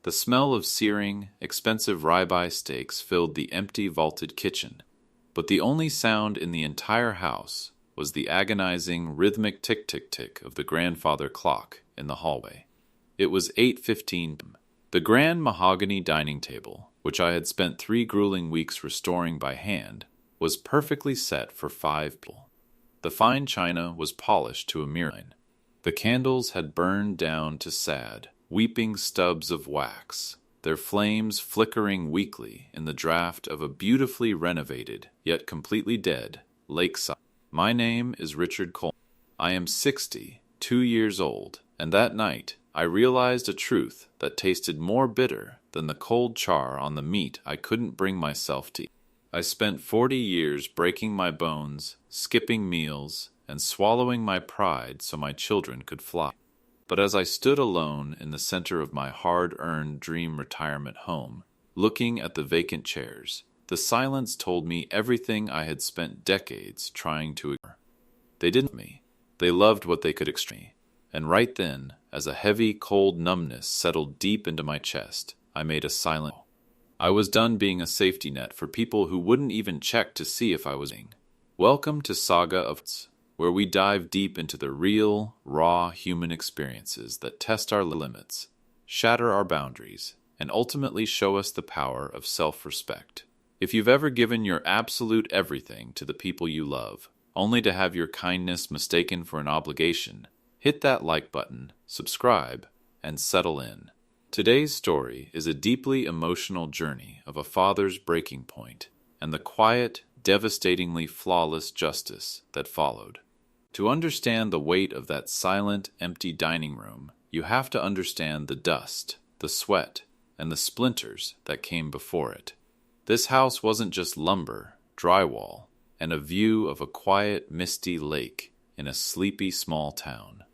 The smell of searing, expensive ribeye steaks filled the empty vaulted kitchen, but the only sound in the entire house was the agonizing, rhythmic tick-tick-tick of the grandfather clock in the hallway. It was 8:15. The grand mahogany dining table, which I had spent 3 grueling weeks restoring by hand, was perfectly set for 5 people. The fine china was polished to a mere line. The candles had burned down to sad, weeping stubs of wax, their flames flickering weakly in the draught of a beautifully renovated, yet completely dead, lakeside. My name is Richard Cole. I am 62 years old, and that night I realized a truth that tasted more bitter than the cold char on the meat I couldn't bring myself to eat. I spent 40 years breaking my bones, skipping meals, and swallowing my pride so my children could fly. But as I stood alone in the center of my hard-earned dream retirement home, looking at the vacant chairs, the silence told me everything I had spent decades trying to ignore. They didn't love me. They loved what they could extract me. And right then, as a heavy, cold numbness settled deep into my chest, I made a silent call. I was done being a safety net for people who wouldn't even check to see if I was being. Welcome to Saga of where we dive deep into the real, raw human experiences that test our limits, shatter our boundaries, and ultimately show us the power of self-respect. If you've ever given your absolute everything to the people you love, only to have your kindness mistaken for an obligation, hit that like button, subscribe, and settle in. Today's story is a deeply emotional journey of a father's breaking point and the quiet, devastatingly flawless justice that followed. To understand the weight of that silent, empty dining room, you have to understand the dust, the sweat, and the splinters that came before it. This house wasn't just lumber, drywall, and a view of a quiet, misty lake in a sleepy small town.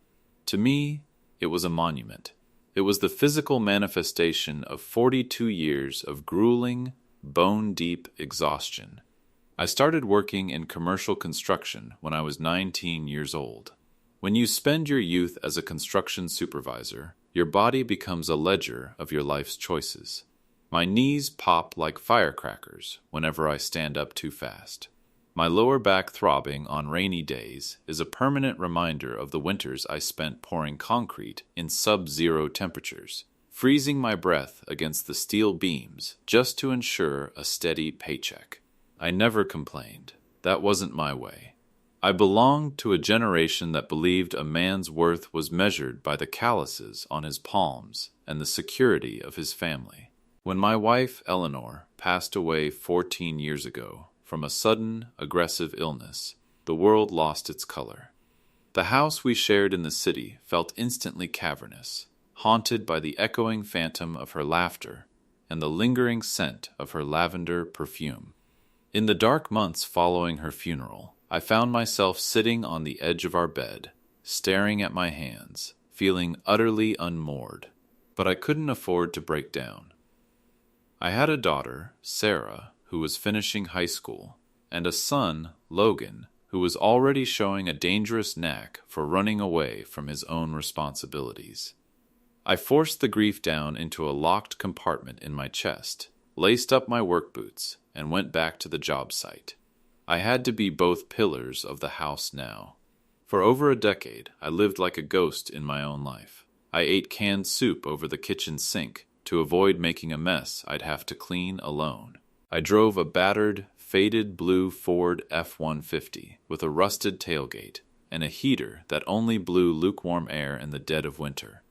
To me, it was a monument. It was the physical manifestation of 42 years of grueling, bone-deep exhaustion. I started working in commercial construction when I was 19 years old. When you spend your youth as a construction supervisor, your body becomes a ledger of your life's choices. My knees pop like firecrackers whenever I stand up too fast. My lower back throbbing on rainy days is a permanent reminder of the winters I spent pouring concrete in sub-zero temperatures, freezing my breath against the steel beams just to ensure a steady paycheck. I never complained. That wasn't my way. I belonged to a generation that believed a man's worth was measured by the calluses on his palms and the security of his family. When my wife, Eleanor, passed away 14 years ago from a sudden, aggressive illness, the world lost its color. The house we shared in the city felt instantly cavernous, haunted by the echoing phantom of her laughter and the lingering scent of her lavender perfume. In the dark months following her funeral, I found myself sitting on the edge of our bed, staring at my hands, feeling utterly unmoored. But I couldn't afford to break down. I had a daughter, Sarah, who was finishing high school, and a son, Logan, who was already showing a dangerous knack for running away from his own responsibilities. I forced the grief down into a locked compartment in my chest, laced up my work boots, and went back to the job site. I had to be both pillars of the house now. For over a decade, I lived like a ghost in my own life. I ate canned soup over the kitchen sink to avoid making a mess I'd have to clean alone. I drove a battered, faded blue Ford F-150 with a rusted tailgate and a heater that only blew lukewarm air in the dead of winter.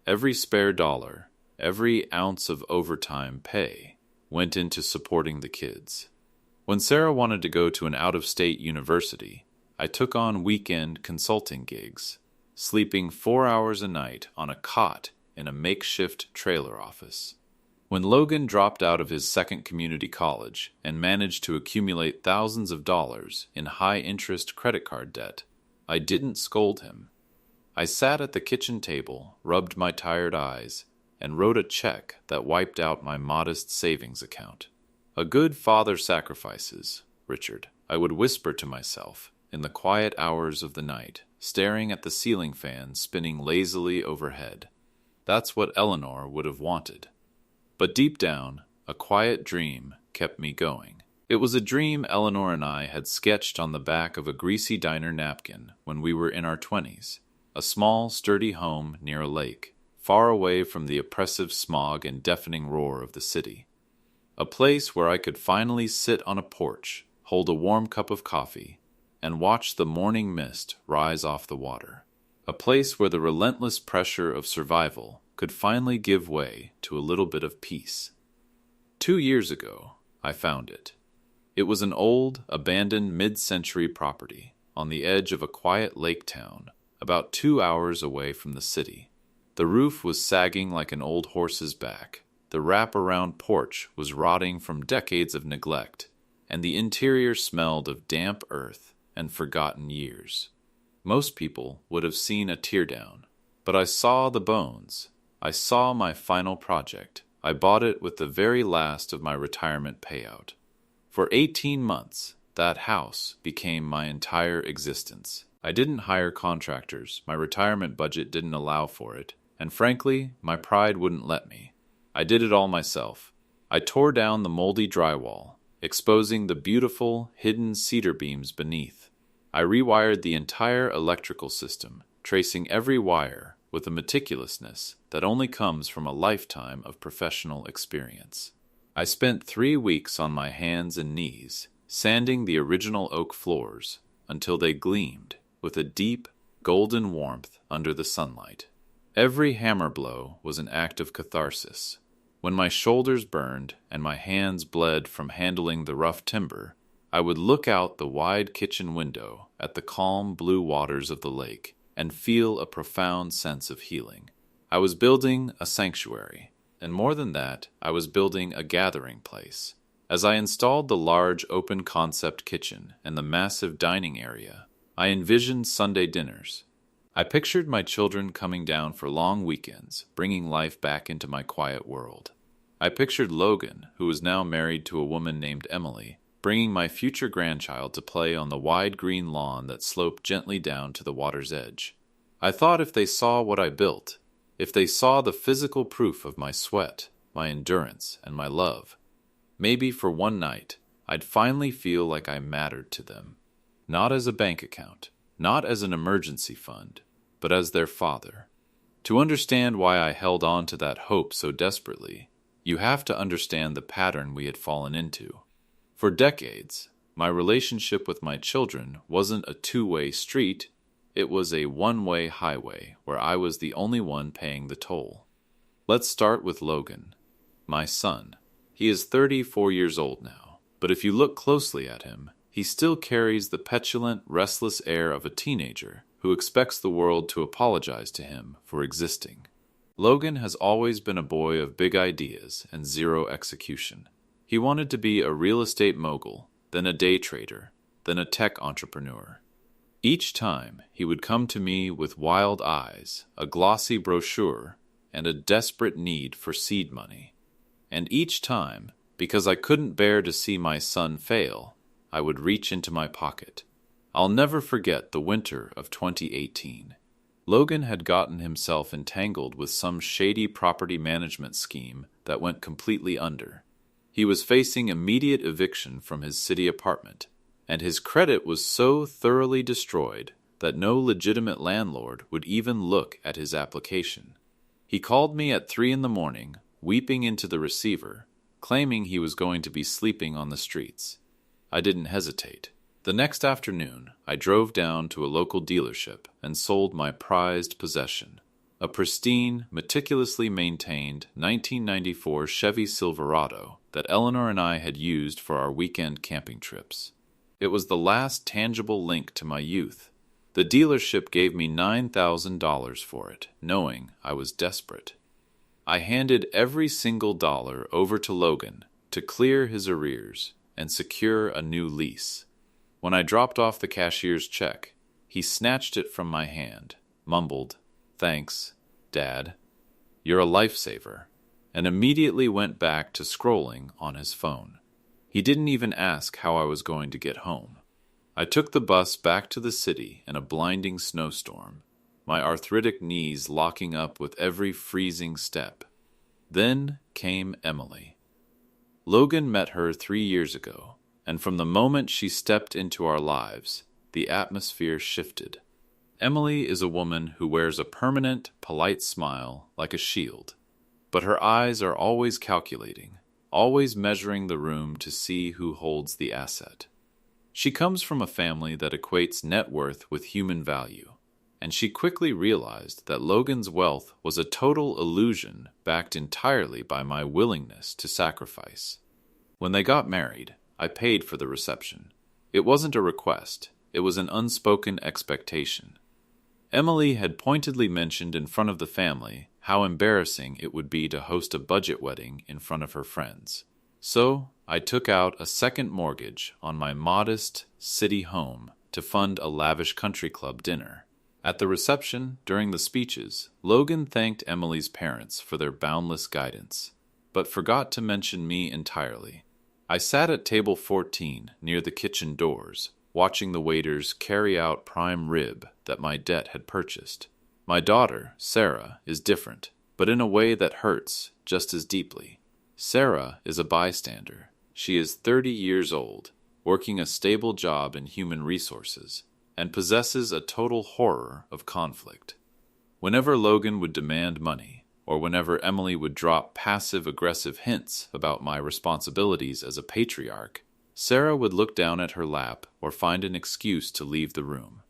Every spare dollar, every ounce of overtime pay, went into supporting the kids. When Sarah wanted to go to an out-of-state university, I took on weekend consulting gigs, sleeping 4 hours a night on a cot in a makeshift trailer office. When Logan dropped out of his second community college and managed to accumulate thousands of dollars in high-interest credit card debt, I didn't scold him. I sat at the kitchen table, rubbed my tired eyes, and wrote a check that wiped out my modest savings account. A good father sacrifices, Richard, I would whisper to myself in the quiet hours of the night, staring at the ceiling fan spinning lazily overhead. That's what Eleanor would have wanted. But deep down, a quiet dream kept me going. It was a dream Eleanor and I had sketched on the back of a greasy diner napkin when we were in our 20s. A small, sturdy home near a lake, far away from the oppressive smog and deafening roar of the city. A place where I could finally sit on a porch, hold a warm cup of coffee, and watch the morning mist rise off the water. A place where the relentless pressure of survival could finally give way to a little bit of peace. 2 years ago, I found it. It was an old, abandoned mid-century property on the edge of a quiet lake town, about 2 hours away from the city. The roof was sagging like an old horse's back, the wrap-around porch was rotting from decades of neglect, and the interior smelled of damp earth and forgotten years. Most people would have seen a teardown, but I saw the bones. I saw my final project. I bought it with the very last of my retirement payout. For 18 months, that house became my entire existence. I didn't hire contractors, my retirement budget didn't allow for it, and frankly, my pride wouldn't let me. I did it all myself. I tore down the moldy drywall, exposing the beautiful, hidden cedar beams beneath. I rewired the entire electrical system, tracing every wire with a meticulousness that only comes from a lifetime of professional experience. I spent 3 weeks on my hands and knees, sanding the original oak floors until they gleamed with a deep, golden warmth under the sunlight. Every hammer blow was an act of catharsis. When my shoulders burned and my hands bled from handling the rough timber, I would look out the wide kitchen window at the calm blue waters of the lake and feel a profound sense of healing. I was building a sanctuary, and more than that, I was building a gathering place. As I installed the large open-concept kitchen and the massive dining area, I envisioned Sunday dinners. I pictured my children coming down for long weekends, bringing life back into my quiet world. I pictured Logan, who was now married to a woman named Emily, bringing my future grandchild to play on the wide green lawn that sloped gently down to the water's edge. I thought if they saw what I built, if they saw the physical proof of my sweat, my endurance, and my love, maybe for one night, I'd finally feel like I mattered to them. Not as a bank account, not as an emergency fund, but as their father. To understand why I held on to that hope so desperately, you have to understand the pattern we had fallen into. For decades, my relationship with my children wasn't a two-way street, it was a one-way highway where I was the only one paying the toll. Let's start with Logan, my son. He is 34 years old now, but if you look closely at him, he still carries the petulant, restless air of a teenager who expects the world to apologize to him for existing. Logan has always been a boy of big ideas and zero execution. He wanted to be a real estate mogul, then a day trader, then a tech entrepreneur. Each time, he would come to me with wild eyes, a glossy brochure, and a desperate need for seed money. And each time, because I couldn't bear to see my son fail, I would reach into my pocket. I'll never forget the winter of 2018. Logan had gotten himself entangled with some shady property management scheme that went completely under. He was facing immediate eviction from his city apartment, and his credit was so thoroughly destroyed that no legitimate landlord would even look at his application. He called me at 3 a.m, weeping into the receiver, claiming he was going to be sleeping on the streets. I didn't hesitate. The next afternoon, I drove down to a local dealership and sold my prized possession, a pristine, meticulously maintained 1994 Chevy Silverado that Eleanor and I had used for our weekend camping trips. It was the last tangible link to my youth. The dealership gave me $9,000 for it, knowing I was desperate. I handed every single dollar over to Logan to clear his arrears and secure a new lease. When I dropped off the cashier's check, he snatched it from my hand, mumbled, "Thanks, Dad. You're a lifesaver," and immediately went back to scrolling on his phone. He didn't even ask how I was going to get home. I took the bus back to the city in a blinding snowstorm, my arthritic knees locking up with every freezing step. Then came Emily. Logan met her 3 years ago, and from the moment she stepped into our lives, the atmosphere shifted. Emily is a woman who wears a permanent, polite smile like a shield, but her eyes are always calculating, always measuring the room to see who holds the asset. She comes from a family that equates net worth with human value, and she quickly realized that Logan's wealth was a total illusion backed entirely by my willingness to sacrifice. When they got married, I paid for the reception. It wasn't a request, it was an unspoken expectation. Emily had pointedly mentioned in front of the family how embarrassing it would be to host a budget wedding in front of her friends. So, I took out a second mortgage on my modest city home to fund a lavish country club dinner. At the reception, during the speeches, Logan thanked Emily's parents for their boundless guidance, but forgot to mention me entirely. I sat at table 14 near the kitchen doors, watching the waiters carry out prime rib that my debt had purchased. My daughter, Sarah, is different, but in a way that hurts just as deeply. Sarah is a bystander. She is 30 years old, working a stable job in human resources, and possesses a total horror of conflict. Whenever Logan would demand money, or whenever Emily would drop passive-aggressive hints about my responsibilities as a patriarch, Sarah would look down at her lap or find an excuse to leave the room.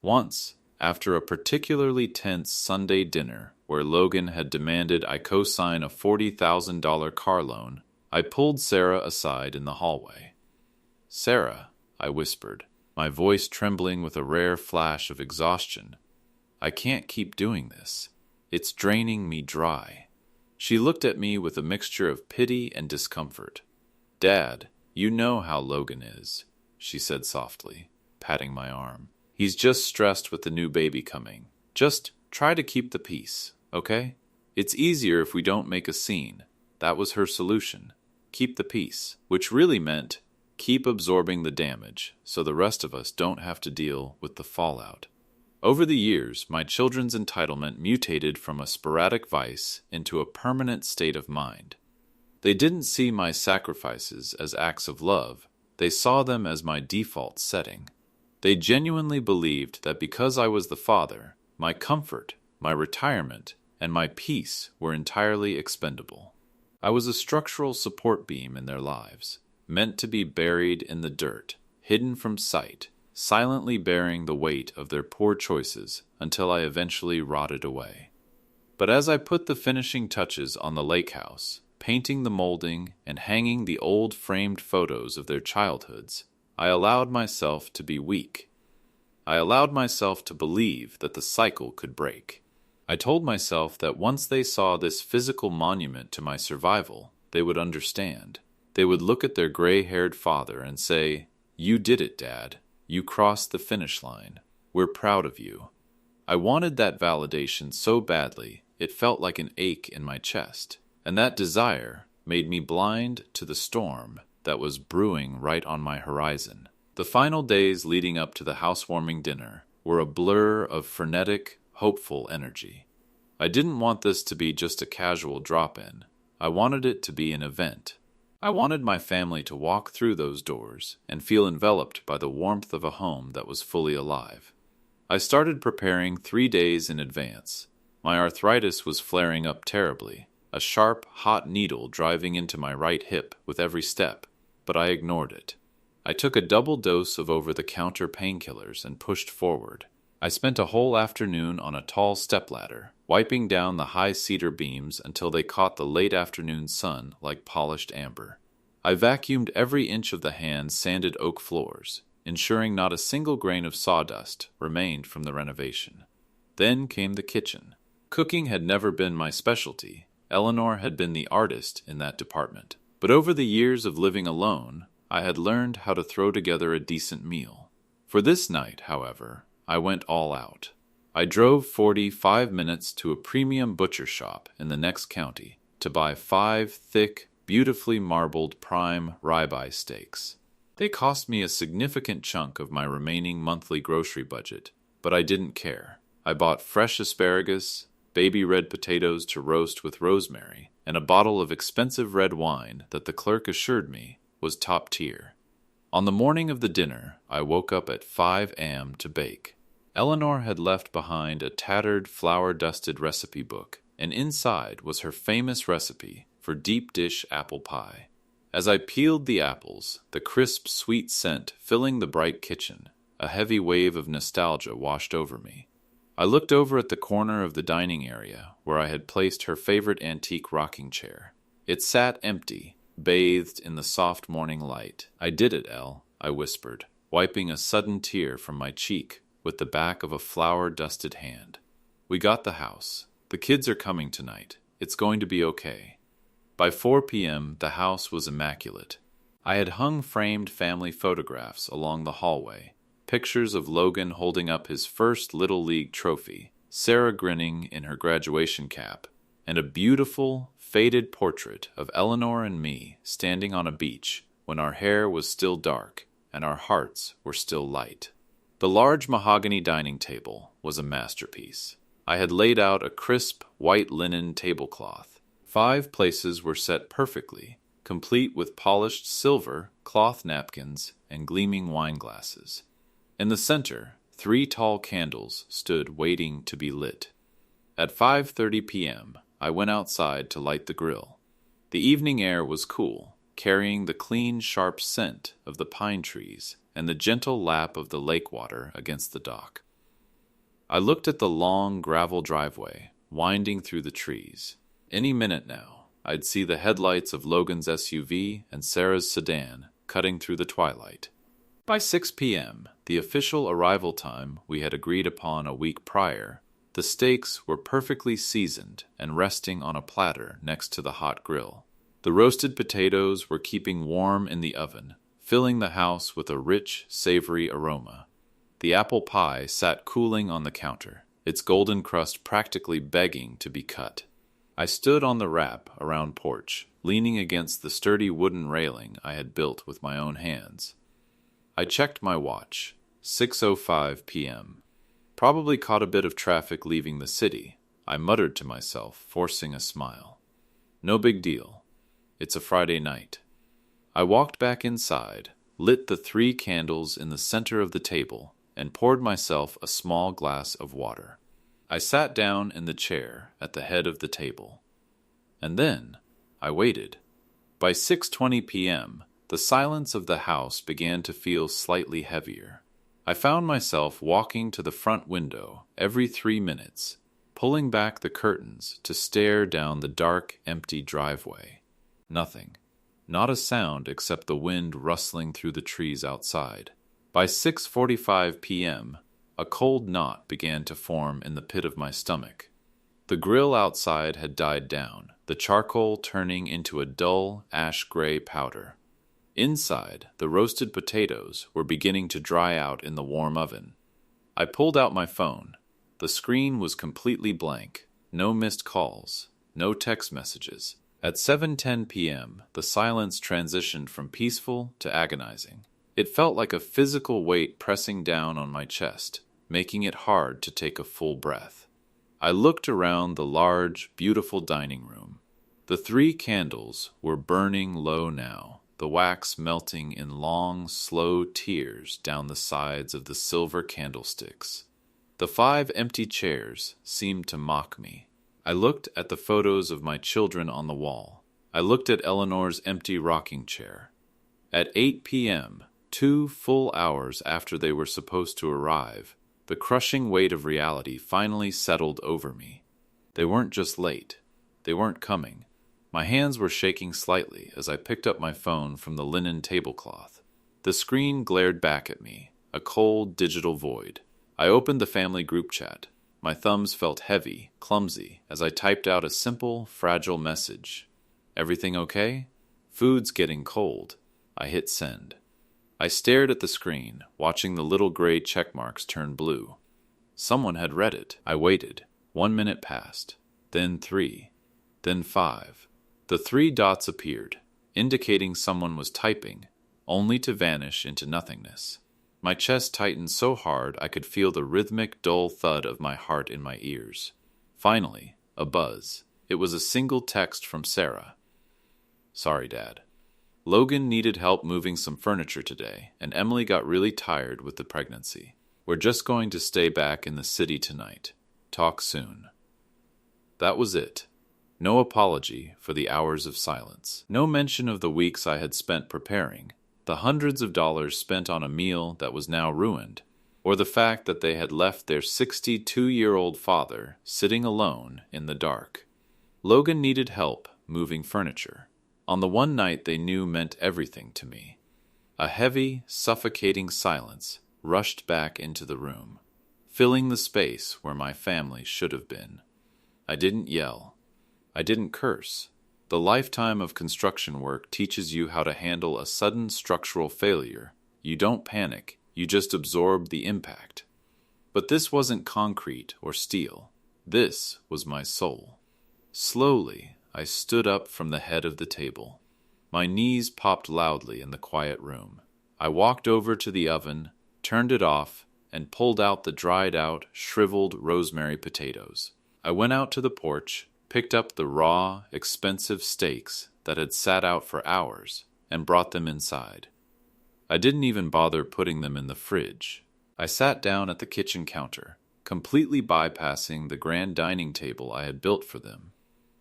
Once, after a particularly tense Sunday dinner where Logan had demanded I co-sign a $40,000 car loan, I pulled Sarah aside in the hallway. "Sarah," I whispered, my voice trembling with a rare flash of exhaustion. "I can't keep doing this. It's draining me dry." She looked at me with a mixture of pity and discomfort. "Dad, you know how Logan is," she said softly, patting my arm. "He's just stressed with the new baby coming. Just try to keep the peace, okay? It's easier if we don't make a scene." That was her solution. Keep the peace, which really meant keep absorbing the damage so the rest of us don't have to deal with the fallout. Over the years, my children's entitlement mutated from a sporadic vice into a permanent state of mind. They didn't see my sacrifices as acts of love, they saw them as my default setting. They genuinely believed that because I was the father, my comfort, my retirement, and my peace were entirely expendable. I was a structural support beam in their lives, meant to be buried in the dirt, hidden from sight, silently bearing the weight of their poor choices until I eventually rotted away. But as I put the finishing touches on the lake house, painting the molding and hanging the old framed photos of their childhoods, I allowed myself to be weak. I allowed myself to believe that the cycle could break. I told myself that once they saw this physical monument to my survival, they would understand. They would look at their gray-haired father and say, "You did it, Dad. You crossed the finish line. We're proud of you." I wanted that validation so badly, it felt like an ache in my chest, and that desire made me blind to the storm that was brewing right on my horizon. The final days leading up to the housewarming dinner were a blur of frenetic, hopeful energy. I didn't want this to be just a casual drop-in. I wanted it to be an event. I wanted my family to walk through those doors and feel enveloped by the warmth of a home that was fully alive. I started preparing 3 days in advance. My arthritis was flaring up terribly, a sharp, hot needle driving into my right hip with every step, but I ignored it. I took a double dose of over-the-counter painkillers and pushed forward. I spent a whole afternoon on a tall stepladder, wiping down the high cedar beams until they caught the late afternoon sun like polished amber. I vacuumed every inch of the hand-sanded oak floors, ensuring not a single grain of sawdust remained from the renovation. Then came the kitchen. Cooking had never been my specialty. Eleanor had been the artist in that department. But over the years of living alone, I had learned how to throw together a decent meal. For this night, however, I went all out. I drove 45 minutes to a premium butcher shop in the next county to buy 5 thick, beautifully marbled prime ribeye steaks. They cost me a significant chunk of my remaining monthly grocery budget, but I didn't care. I bought fresh asparagus, baby red potatoes to roast with rosemary, and a bottle of expensive red wine that the clerk assured me was top tier. On the morning of the dinner, I woke up at 5 a.m. to bake. Eleanor had left behind a tattered, flour-dusted recipe book, and inside was her famous recipe for deep dish apple pie. As I peeled the apples, the crisp, sweet scent filling the bright kitchen, a heavy wave of nostalgia washed over me. I looked over at the corner of the dining area where I had placed her favorite antique rocking chair. It sat empty, bathed in the soft morning light. "I did it, Elle," I whispered, wiping a sudden tear from my cheek with the back of a flour-dusted hand. "We got the house. The kids are coming tonight. It's going to be okay." By 4 p.m., the house was immaculate. I had hung framed family photographs along the hallway, pictures of Logan holding up his first Little League trophy, Sarah grinning in her graduation cap, and a beautiful, faded portrait of Eleanor and me standing on a beach when our hair was still dark and our hearts were still light. The large mahogany dining table was a masterpiece. I had laid out a crisp, white linen tablecloth. 5 places were set perfectly, complete with polished silver, cloth napkins, and gleaming wine glasses. In the center, 3 tall candles stood waiting to be lit. At 5:30 p.m., I went outside to light the grill. The evening air was cool, carrying the clean, sharp scent of the pine trees and the gentle lap of the lake water against the dock. I looked at the long gravel driveway, winding through the trees. Any minute now, I'd see the headlights of Logan's SUV and Sarah's sedan cutting through the twilight. By 6 p.m., the official arrival time we had agreed upon a week prior, the steaks were perfectly seasoned and resting on a platter next to the hot grill. The roasted potatoes were keeping warm in the oven, filling the house with a rich, savory aroma. The apple pie sat cooling on the counter, its golden crust practically begging to be cut. I stood on the wrap around porch, leaning against the sturdy wooden railing I had built with my own hands. I checked my watch, 6:05 p.m. Probably caught a bit of traffic leaving the city, I muttered to myself, forcing a smile. No big deal. It's a Friday night. I walked back inside, lit the 3 candles in the center of the table, and poured myself a small glass of water. I sat down in the chair at the head of the table. And then I waited. By 6:20 p.m., the silence of the house began to feel slightly heavier. I found myself walking to the front window every 3 minutes, pulling back the curtains to stare down the dark, empty driveway. Nothing. Not a sound except the wind rustling through the trees outside. By 6:45 p.m., a cold knot began to form in the pit of my stomach. The grill outside had died down, the charcoal turning into a dull, ash-gray powder. Inside, the roasted potatoes were beginning to dry out in the warm oven. I pulled out my phone. The screen was completely blank. No missed calls. No text messages. At 7:10 p.m., the silence transitioned from peaceful to agonizing. It felt like a physical weight pressing down on my chest, making it hard to take a full breath. I looked around the large, beautiful dining room. The 3 candles were burning low now, the wax melting in long, slow tears down the sides of the silver candlesticks. The 5 empty chairs seemed to mock me. I looked at the photos of my children on the wall. I looked at Eleanor's empty rocking chair. At 8 p.m., 2 full hours after they were supposed to arrive, the crushing weight of reality finally settled over me. They weren't just late. They weren't coming. My hands were shaking slightly as I picked up my phone from the linen tablecloth. The screen glared back at me, a cold digital void. I opened the family group chat. My thumbs felt heavy, clumsy, as I typed out a simple, fragile message. "Everything okay? Food's getting cold." I hit send. I stared at the screen, watching the little gray check marks turn blue. Someone had read it. I waited. 1 minute passed. Then 3. Then 5. The 3 dots appeared, indicating someone was typing, only to vanish into nothingness. My chest tightened so hard I could feel the rhythmic, dull thud of my heart in my ears. Finally, a buzz. It was a single text from Sarah. "Sorry, Dad. Logan needed help moving some furniture today, and Emily got really tired with the pregnancy. We're just going to stay back in the city tonight. Talk soon." That was it. No apology for the hours of silence. No mention of the weeks I had spent preparing, the hundreds of dollars spent on a meal that was now ruined, or the fact that they had left their 62-year-old father sitting alone in the dark. Logan needed help moving furniture. On the one night they knew meant everything to me. A heavy, suffocating silence rushed back into the room, filling the space where my family should have been. I didn't yell. I didn't curse. The lifetime of construction work teaches you how to handle a sudden structural failure. You don't panic, you just absorb the impact. But this wasn't concrete or steel. This was my soul. Slowly, I stood up from the head of the table. My knees popped loudly in the quiet room. I walked over to the oven, turned it off, and pulled out the dried-out, shriveled rosemary potatoes. I went out to the porch, picked up the raw, expensive steaks that had sat out for hours, and brought them inside. I didn't even bother putting them in the fridge. I sat down at the kitchen counter, completely bypassing the grand dining table I had built for them.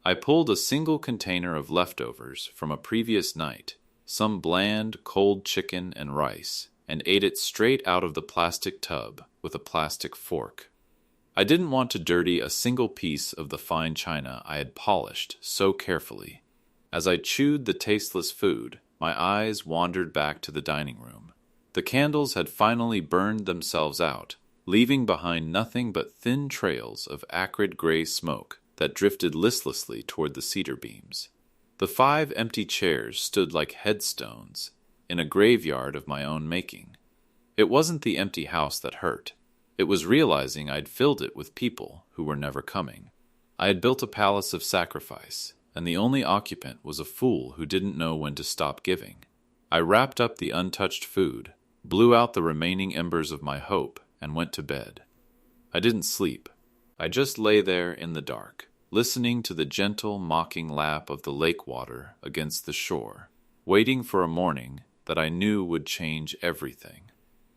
I pulled a single container of leftovers from a previous night, some bland, cold chicken and rice, and ate it straight out of the plastic tub with a plastic fork. I didn't want to dirty a single piece of the fine china I had polished so carefully. As I chewed the tasteless food, my eyes wandered back to the dining room. The candles had finally burned themselves out, leaving behind nothing but thin trails of acrid gray smoke that drifted listlessly toward the cedar beams. The 5 empty chairs stood like headstones in a graveyard of my own making. It wasn't the empty house that hurt. It was realizing I'd filled it with people who were never coming. I had built a palace of sacrifice, and the only occupant was a fool who didn't know when to stop giving. I wrapped up the untouched food, blew out the remaining embers of my hope, and went to bed. I didn't sleep. I just lay there in the dark, listening to the gentle, mocking lap of the lake water against the shore, waiting for a morning that I knew would change everything.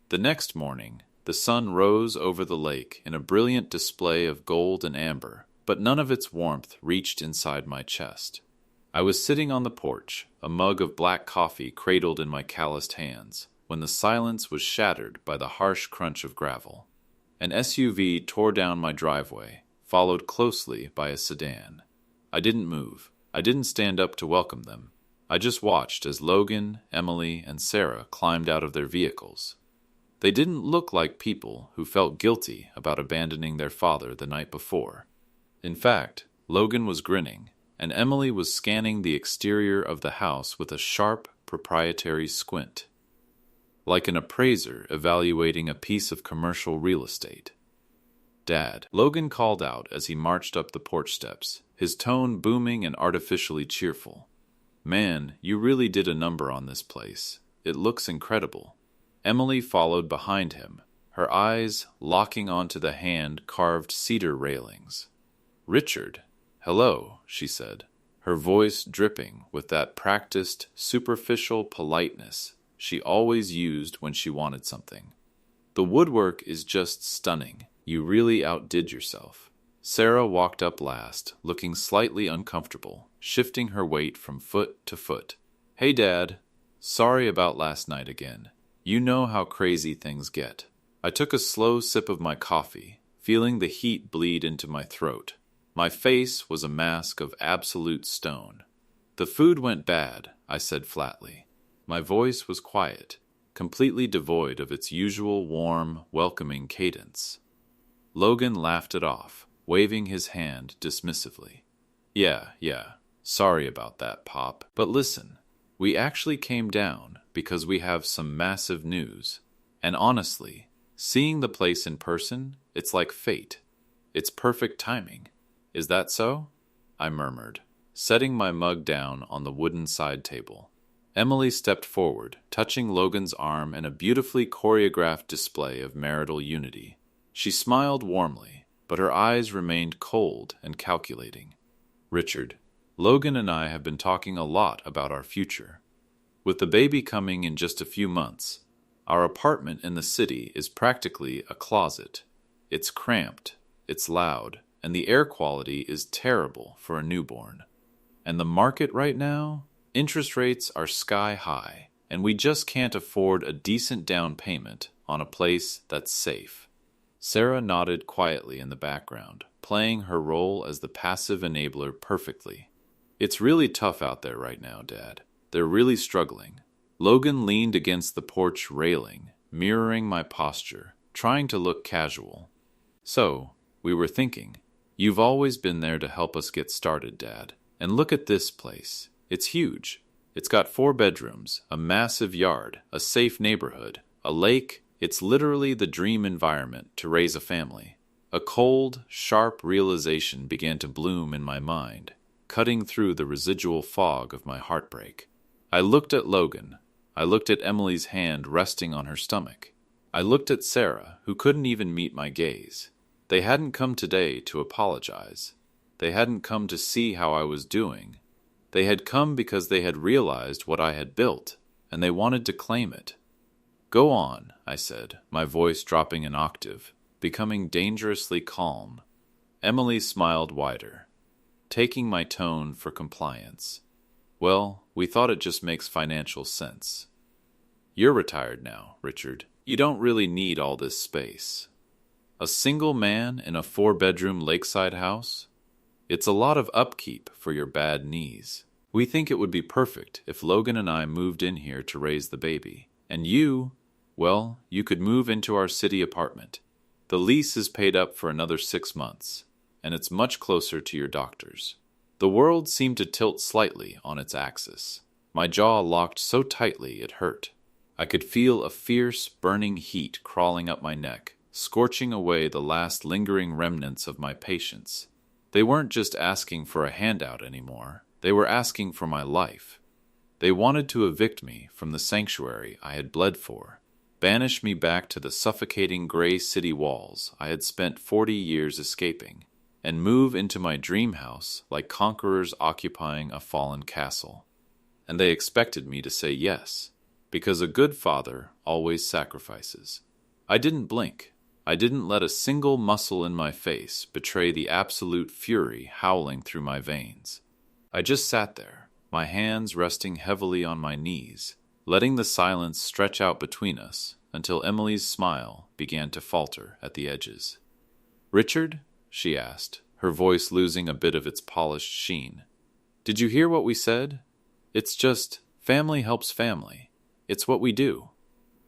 The next morning, the sun rose over the lake in a brilliant display of gold and amber, but none of its warmth reached inside my chest. I was sitting on the porch, a mug of black coffee cradled in my calloused hands, when the silence was shattered by the harsh crunch of gravel. An SUV tore down my driveway, followed closely by a sedan. I didn't move. I didn't stand up to welcome them. I just watched as Logan, Emily, and Sarah climbed out of their vehicles. They didn't look like people who felt guilty about abandoning their father the night before. In fact, Logan was grinning, and Emily was scanning the exterior of the house with a sharp, proprietary squint, like an appraiser evaluating a piece of commercial real estate. "Dad," Logan called out as he marched up the porch steps, his tone booming and artificially cheerful. "Man, you really did a number on this place. It looks incredible." Emily followed behind him, her eyes locking onto the hand-carved cedar railings. "Richard, hello," she said, her voice dripping with that practiced, superficial politeness she always used when she wanted something. "The woodwork is just stunning. You really outdid yourself." Sarah walked up last, looking slightly uncomfortable, shifting her weight from foot to foot. "Hey, Dad. Sorry about last night again. You know how crazy things get." I took a slow sip of my coffee, feeling the heat bleed into my throat. My face was a mask of absolute stone. "The food went bad," I said flatly. My voice was quiet, completely devoid of its usual warm, welcoming cadence. Logan laughed it off, waving his hand dismissively. Yeah, sorry about that, Pop. But listen, we actually came down because we have some massive news. And honestly, seeing the place in person, it's like fate. It's perfect timing. Is that so?" I murmured, setting my mug down on the wooden side table. Emily stepped forward, touching Logan's arm in a beautifully choreographed display of marital unity. She smiled warmly, but her eyes remained cold and calculating. Richard, Logan and I have been talking a lot about our future. With the baby coming in just a few months, our apartment in the city is practically a closet. It's cramped, it's loud, and the air quality is terrible for a newborn. And the market right now? Interest rates are sky high, and we just can't afford a decent down payment on a place that's safe. Sarah nodded quietly in the background, playing her role as the passive enabler perfectly. It's really tough out there right now, Dad. They're really struggling. Logan leaned against the porch railing, mirroring my posture, trying to look casual. So, we were thinking, you've always been there to help us get started, Dad. And look at this place. It's huge. It's got 4 bedrooms, a massive yard, a safe neighborhood, a lake. It's literally the dream environment to raise a family. A cold, sharp realization began to bloom in my mind, cutting through the residual fog of my heartbreak. I looked at Logan. I looked at Emily's hand resting on her stomach. I looked at Sarah, who couldn't even meet my gaze. They hadn't come today to apologize. They hadn't come to see how I was doing. They had come because they had realized what I had built, and they wanted to claim it. Go on, I said, my voice dropping an octave, becoming dangerously calm. Emily smiled wider, taking my tone for compliance. Well, we thought it just makes financial sense. You're retired now, Richard. You don't really need all this space. A single man in a 4-bedroom lakeside house? It's a lot of upkeep for your bad knees. We think it would be perfect if Logan and I moved in here to raise the baby. And you, well, you could move into our city apartment. The lease is paid up for another 6 months, and it's much closer to your doctor's. The world seemed to tilt slightly on its axis. My jaw locked so tightly it hurt. I could feel a fierce, burning heat crawling up my neck, scorching away the last lingering remnants of my patience. They weren't just asking for a handout anymore. They were asking for my life. They wanted to evict me from the sanctuary I had bled for, banish me back to the suffocating gray city walls I had spent 40 years escaping, and move into my dream house like conquerors occupying a fallen castle. And they expected me to say yes, because a good father always sacrifices. I didn't blink. I didn't let a single muscle in my face betray the absolute fury howling through my veins. I just sat there, my hands resting heavily on my knees, letting the silence stretch out between us until Emily's smile began to falter at the edges. Richard? She asked, her voice losing a bit of its polished sheen. Did you hear what we said? It's just, family helps family. It's what we do.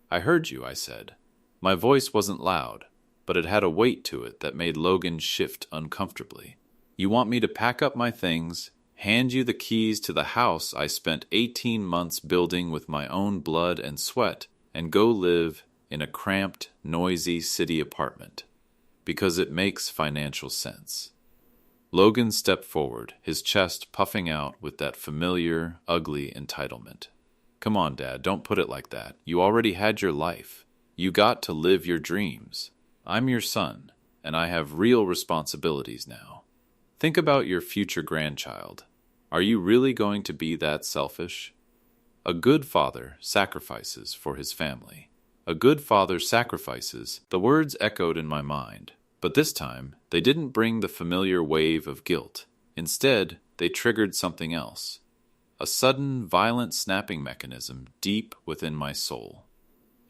I heard you, I said. My voice wasn't loud, but it had a weight to it that made Logan shift uncomfortably. You want me to pack up my things, hand you the keys to the house I spent 18 months building with my own blood and sweat, and go live in a cramped, noisy city apartment. Because it makes financial sense. Logan stepped forward, his chest puffing out with that familiar, ugly entitlement. Come on, Dad, don't put it like that. You already had your life. You got to live your dreams. I'm your son, and I have real responsibilities now. Think about your future grandchild. Are you really going to be that selfish? A good father sacrifices for his family. A good father sacrifices. The words echoed in my mind. But this time, they didn't bring the familiar wave of guilt. Instead, they triggered something else. A sudden, violent snapping mechanism deep within my soul.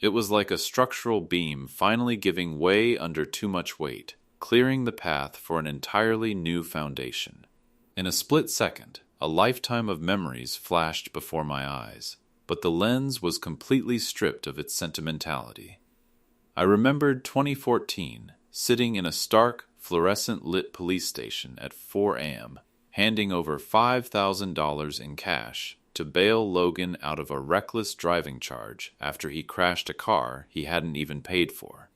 It was like a structural beam finally giving way under too much weight, clearing the path for an entirely new foundation. In a split second, a lifetime of memories flashed before my eyes, but the lens was completely stripped of its sentimentality. I remembered 2014, sitting in a stark, fluorescent-lit police station at 4 a.m., handing over $5,000 in cash to bail Logan out of a reckless driving charge after he crashed a car he hadn't even paid for.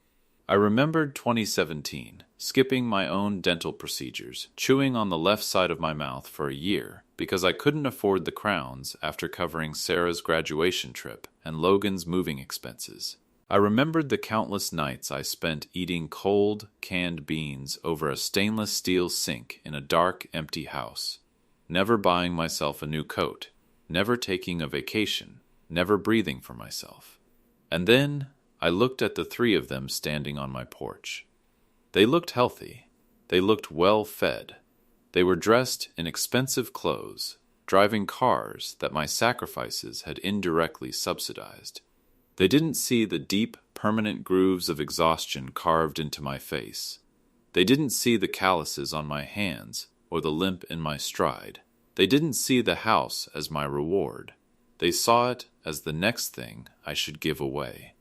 I remembered 2017, skipping my own dental procedures, chewing on the left side of my mouth for a year because I couldn't afford the crowns after covering Sarah's graduation trip and Logan's moving expenses. I remembered the countless nights I spent eating cold, canned beans over a stainless steel sink in a dark, empty house. never buying myself a new coat, never taking a vacation, never breathing for myself. And then I looked at the three of them standing on my porch. They looked healthy. They looked well fed. They were dressed in expensive clothes, driving cars that my sacrifices had indirectly subsidized. They didn't see the deep, permanent grooves of exhaustion carved into my face. They didn't see the calluses on my hands or the limp in my stride. They didn't see the house as my reward. They saw it as the next thing I should give away.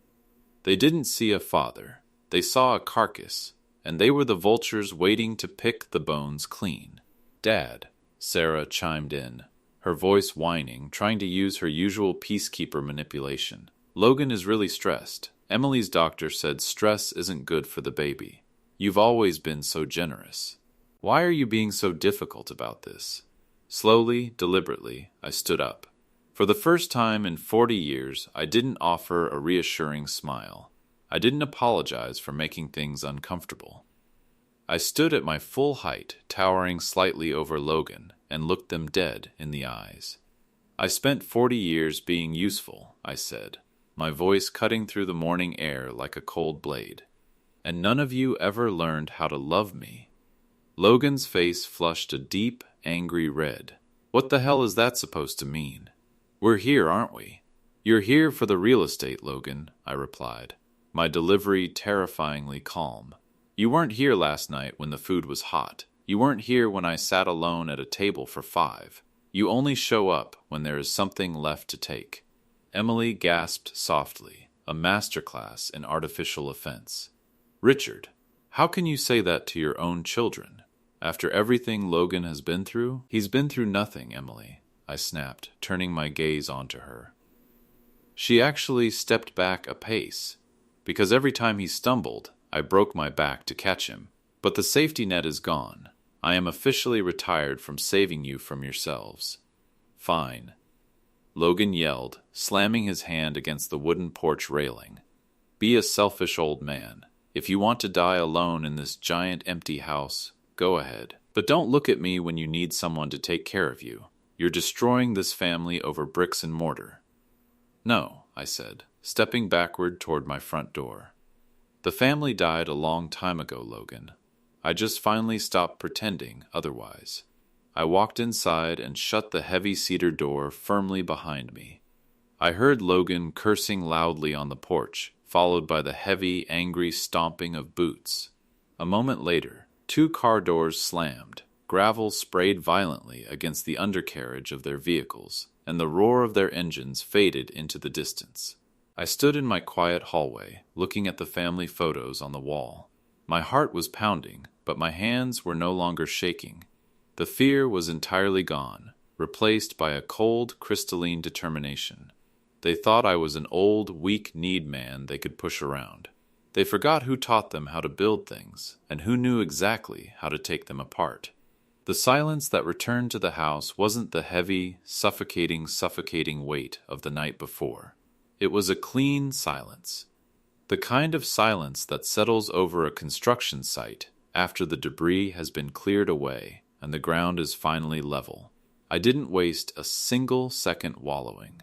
They didn't see a father. They saw a carcass, and they were the vultures waiting to pick the bones clean. "Dad," Sarah chimed in, her voice whining, trying to use her usual peacekeeper manipulation. "Logan is really stressed. Emily's doctor said stress isn't good for the baby. You've always been so generous. Why are you being so difficult about this?" Slowly, deliberately, I stood up. For the first time in 40 years, I didn't offer a reassuring smile. I didn't apologize for making things uncomfortable. I stood at my full height, towering slightly over Logan, and looked them dead in the eyes. "I spent 40 years being useful," I said, my voice cutting through the morning air like a cold blade. "And none of you ever learned how to love me." Logan's face flushed a deep, angry red. "What the hell is that supposed to mean?" "We're here, aren't we?" "You're here for the real estate, Logan," I replied, my delivery terrifyingly calm. "You weren't here last night when the food was hot. You weren't here when I sat alone at a table for 5. You only show up when there is something left to take." Emily gasped softly, a masterclass in artificial offense. "Richard, how can you say that to your own children? After everything Logan has been through?" "He's been through nothing, Emily," I snapped, turning my gaze onto her. She actually stepped back a pace, because every time he stumbled, I broke my back to catch him. "But the safety net is gone. I am officially retired from saving you from yourselves." "Fine," Logan yelled, slamming his hand against the wooden porch railing. "Be a selfish old man. If you want to die alone in this giant empty house, go ahead. But don't look at me when you need someone to take care of you. You're destroying this family over bricks and mortar." "No," I said, stepping backward toward my front door. "The family died a long time ago, Logan. I just finally stopped pretending otherwise." I walked inside and shut the heavy cedar door firmly behind me. I heard Logan cursing loudly on the porch, followed by the heavy, angry stomping of boots. A moment later, 2 car doors slammed, gravel sprayed violently against the undercarriage of their vehicles, and the roar of their engines faded into the distance. I stood in my quiet hallway, looking at the family photos on the wall. My heart was pounding, but my hands were no longer shaking. The fear was entirely gone, replaced by a cold, crystalline determination. They thought I was an old, weak-kneed man they could push around. They forgot who taught them how to build things, and who knew exactly how to take them apart. The silence that returned to the house wasn't the heavy, suffocating weight of the night before. It was a clean silence. The kind of silence that settles over a construction site after the debris has been cleared away and the ground is finally level. I didn't waste a single second wallowing.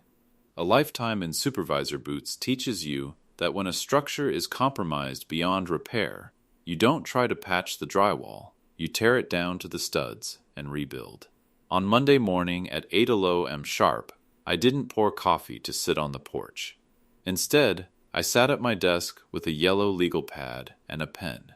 A lifetime in supervisor boots teaches you that when a structure is compromised beyond repair, you don't try to patch the drywall, you tear it down to the studs and rebuild. On Monday morning at 8 a.m. sharp, I didn't pour coffee to sit on the porch. Instead, I sat at my desk with a yellow legal pad and a pen.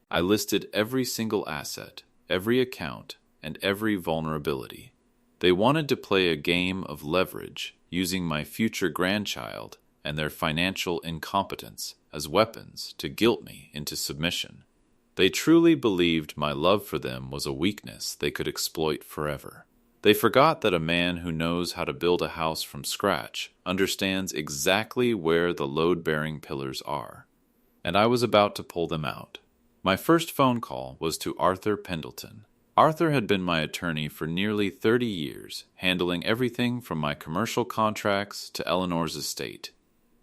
I listed every single asset, every account, and every vulnerability. They wanted to play a game of leverage, using my future grandchild and their financial incompetence as weapons to guilt me into submission. They truly believed my love for them was a weakness they could exploit forever. They forgot that a man who knows how to build a house from scratch understands exactly where the load-bearing pillars are. And I was about to pull them out. My first phone call was to Arthur Pendleton. Arthur had been my attorney for nearly 30 years, handling everything from my commercial contracts to Eleanor's estate.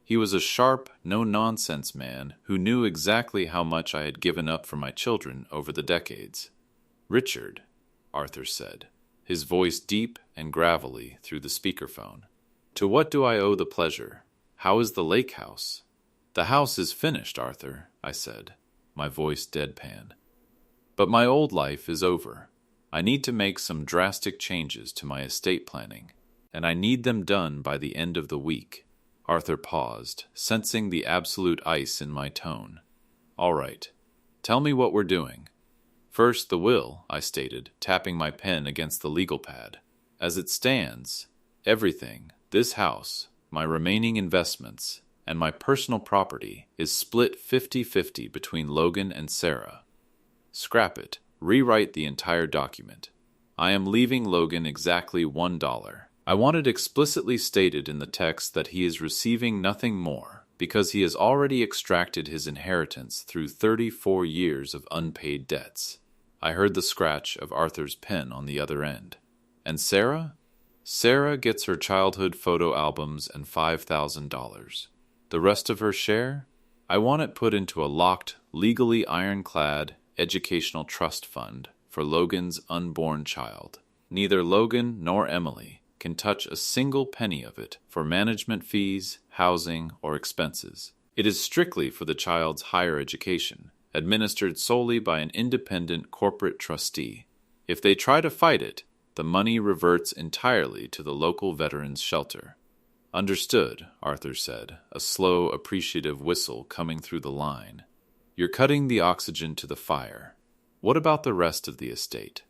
He was a sharp, no-nonsense man who knew exactly how much I had given up for my children over the decades. "Richard," Arthur said, his voice deep and gravelly through the speakerphone. To what do I owe the pleasure? How is the lake house? The house is finished, Arthur, I said, my voice deadpan. But my old life is over. I need to make some drastic changes to my estate planning, and I need them done by the end of the week. Arthur paused, sensing the absolute ice in my tone. All right. Tell me what we're doing. First, the will, I stated, tapping my pen against the legal pad. As it stands, everything, this house, my remaining investments, and my personal property is split 50-50 between Logan and Sarah. Scrap it. Rewrite the entire document. I am leaving Logan exactly $1. I want it explicitly stated in the text that he is receiving nothing more because he has already extracted his inheritance through 34 years of unpaid debts. I heard the scratch of Arthur's pen on the other end. And Sarah? Sarah gets her childhood photo albums and $5,000. The rest of her share? I want it put into a locked, legally ironclad educational trust fund for Logan's unborn child. Neither Logan nor Emily can touch a single penny of it for management fees, housing, or expenses. It is strictly for the child's higher education, administered solely by an independent corporate trustee. If they try to fight it, the money reverts entirely to the local veterans' shelter. Understood, Arthur said, a slow, appreciative whistle coming through the line. You're cutting the oxygen to the fire. What about the rest of the estate?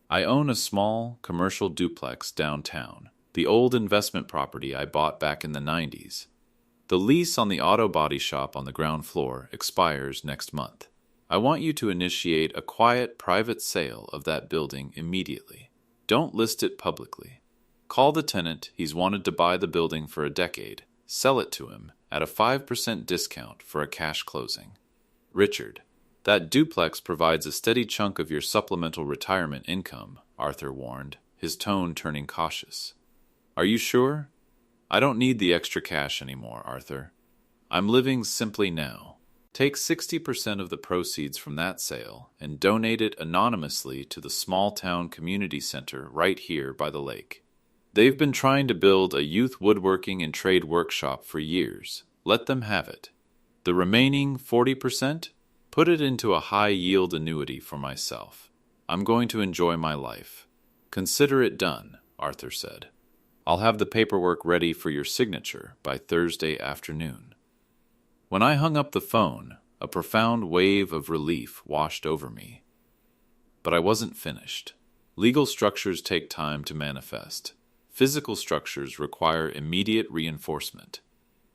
I own a small, commercial duplex downtown, the old investment property I bought back in the 90s. The lease on the auto body shop on the ground floor expires next month. I want you to initiate a quiet, private sale of that building immediately. Don't list it publicly. Call the tenant. He's wanted to buy the building for a decade. Sell it to him at a 5% discount for a cash closing. Richard, that duplex provides a steady chunk of your supplemental retirement income, Arthur warned, his tone turning cautious. Are you sure? I don't need the extra cash anymore, Arthur. I'm living simply now. Take 60% of the proceeds from that sale and donate it anonymously to the small-town community center right here by the lake. They've been trying to build a youth woodworking and trade workshop for years. Let them have it. The remaining 40%? Put it into a high-yield annuity for myself. I'm going to enjoy my life. Consider it done, Arthur said. I'll have the paperwork ready for your signature by Thursday afternoon. When I hung up the phone, a profound wave of relief washed over me. But I wasn't finished. Legal structures take time to manifest. Physical structures require immediate reinforcement.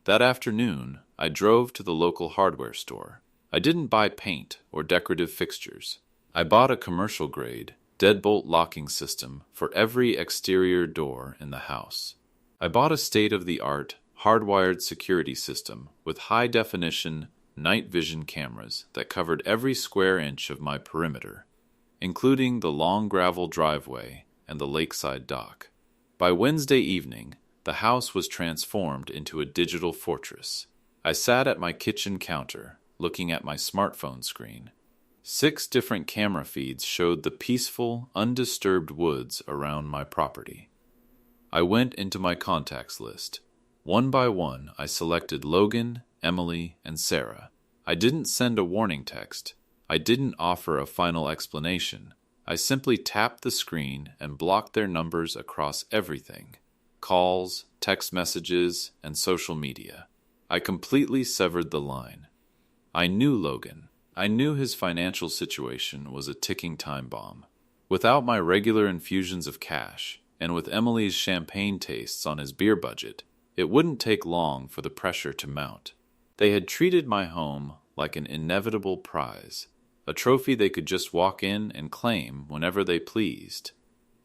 That afternoon, I drove to the local hardware store. I didn't buy paint or decorative fixtures. I bought a commercial-grade, deadbolt locking system for every exterior door in the house. I bought a state-of-the-art, hardwired security system with high-definition, night vision cameras that covered every square inch of my perimeter, including the long gravel driveway and the lakeside dock. By Wednesday evening, the house was transformed into a digital fortress. I sat at my kitchen counter, looking at my smartphone screen. 6 different camera feeds showed the peaceful, undisturbed woods around my property. I went into my contacts list. One by one, I selected Logan, Emily, and Sarah. I didn't send a warning text. I didn't offer a final explanation. I simply tapped the screen and blocked their numbers across everything: calls, text messages, and social media. I completely severed the line. I knew Logan. I knew his financial situation was a ticking time bomb. Without my regular infusions of cash, and with Emily's champagne tastes on his beer budget, it wouldn't take long for the pressure to mount. They had treated my home like an inevitable prize, a trophy they could just walk in and claim whenever they pleased.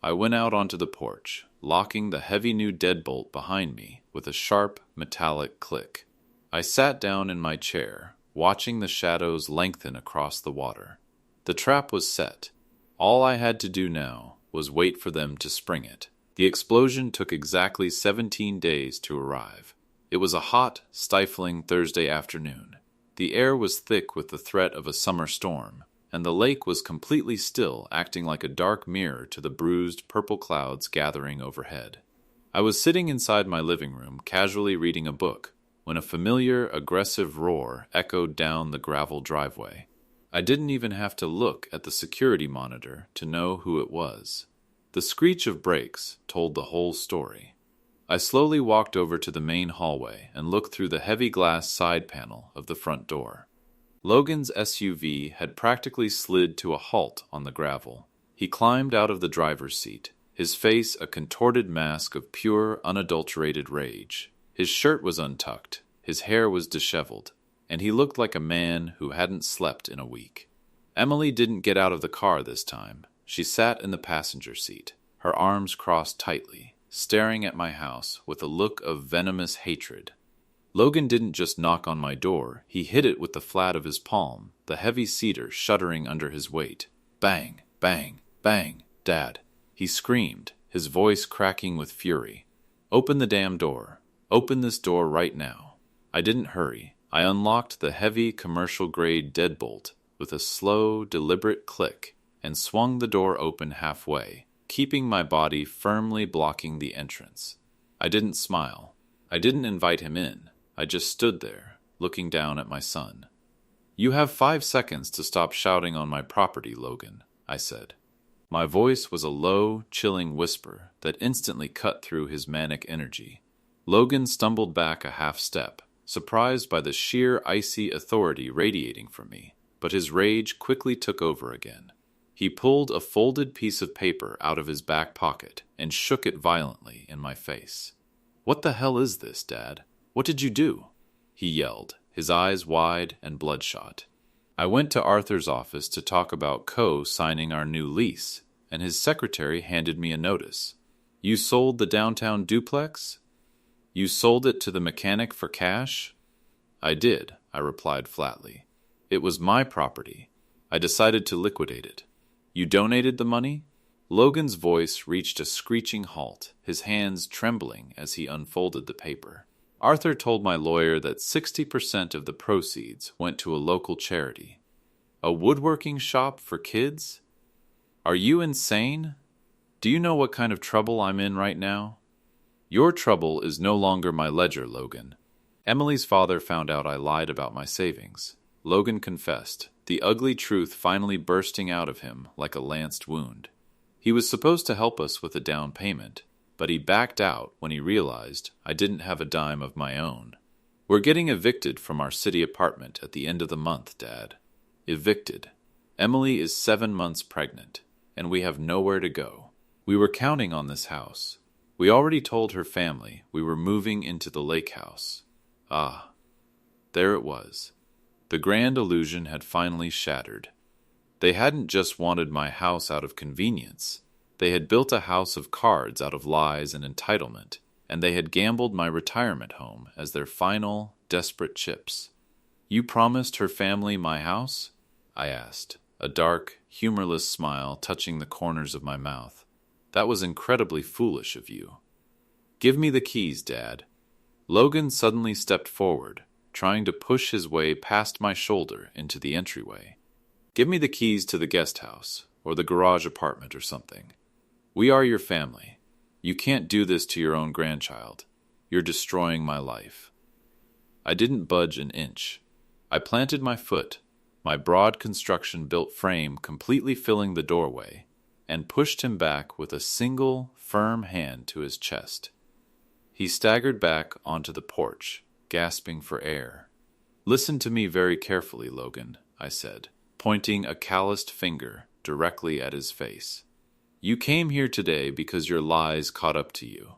I went out onto the porch, locking the heavy new deadbolt behind me with a sharp, metallic click. I sat down in my chair, watching the shadows lengthen across the water. The trap was set. All I had to do now was wait for them to spring it. The explosion took exactly 17 days to arrive. It was a hot, stifling Thursday afternoon. The air was thick with the threat of a summer storm, and the lake was completely still, acting like a dark mirror to the bruised purple clouds gathering overhead. I was sitting inside my living room, casually reading a book, when a familiar, aggressive roar echoed down the gravel driveway. I didn't even have to look at the security monitor to know who it was. The screech of brakes told the whole story. I slowly walked over to the main hallway and looked through the heavy glass side panel of the front door. Logan's SUV had practically slid to a halt on the gravel. He climbed out of the driver's seat, his face a contorted mask of pure, unadulterated rage. His shirt was untucked, his hair was disheveled, and he looked like a man who hadn't slept in a week. Emily didn't get out of the car this time. She sat in the passenger seat, her arms crossed tightly, staring at my house with a look of venomous hatred. Logan didn't just knock on my door, he hit it with the flat of his palm, the heavy cedar shuddering under his weight. Bang, bang, bang, Dad. He screamed, his voice cracking with fury. Open the damn door. Open this door right now. I didn't hurry. I unlocked the heavy commercial-grade deadbolt with a slow, deliberate click and swung the door open halfway, keeping my body firmly blocking the entrance. I didn't smile. I didn't invite him in. I just stood there, looking down at my son. You have 5 seconds to stop shouting on my property, Logan, I said. My voice was a low, chilling whisper that instantly cut through his manic energy. Logan stumbled back a half step, surprised by the sheer icy authority radiating from me, but his rage quickly took over again. He pulled a folded piece of paper out of his back pocket and shook it violently in my face. What the hell is this, Dad? What did you do? He yelled, his eyes wide and bloodshot. I went to Arthur's office to talk about co-signing our new lease, and his secretary handed me a notice. You sold the downtown duplex? You sold it to the mechanic for cash? I did, I replied flatly. It was my property. I decided to liquidate it. You donated the money? Logan's voice reached a screeching halt, his hands trembling as he unfolded the paper. Arthur told my lawyer that 60% of the proceeds went to a local charity. A woodworking shop for kids? Are you insane? Do you know what kind of trouble I'm in right now? Your trouble is no longer my ledger, Logan. Emily's father found out I lied about my savings. Logan confessed, the ugly truth finally bursting out of him like a lanced wound. He was supposed to help us with a down payment, but he backed out when he realized I didn't have a dime of my own. We're getting evicted from our city apartment at the end of the month, Dad. Evicted. Emily is 7 months pregnant, and we have nowhere to go. We were counting on this house. We already told her family we were moving into the lake house. Ah, there it was. The grand illusion had finally shattered. They hadn't just wanted my house out of convenience. They had built a house of cards out of lies and entitlement, and they had gambled my retirement home as their final, desperate chips. You promised her family my house? I asked, a dark, humorless smile touching the corners of my mouth. That was incredibly foolish of you. Give me the keys, Dad. Logan suddenly stepped forward, trying to push his way past my shoulder into the entryway. Give me the keys to the guest house, or the garage apartment or something. We are your family. You can't do this to your own grandchild. You're destroying my life. I didn't budge an inch. I planted my foot, my broad construction-built frame completely filling the doorway, and pushed him back with a single, firm hand to his chest. He staggered back onto the porch, gasping for air. Listen to me very carefully, Logan, I said, pointing a calloused finger directly at his face. You came here today because your lies caught up to you.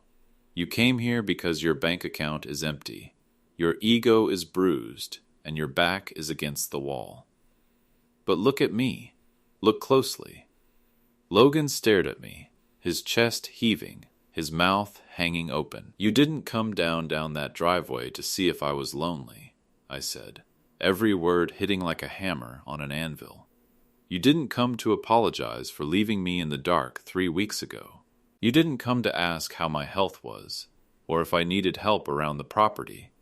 You came here because your bank account is empty, your ego is bruised, and your back is against the wall. But look at me. Look closely. Logan stared at me, his chest heaving, his mouth hanging open. You didn't come down that driveway to see if I was lonely, I said, every word hitting like a hammer on an anvil. You didn't come to apologize for leaving me in the dark 3 weeks ago. You didn't come to ask how my health was, or if I needed help around the property.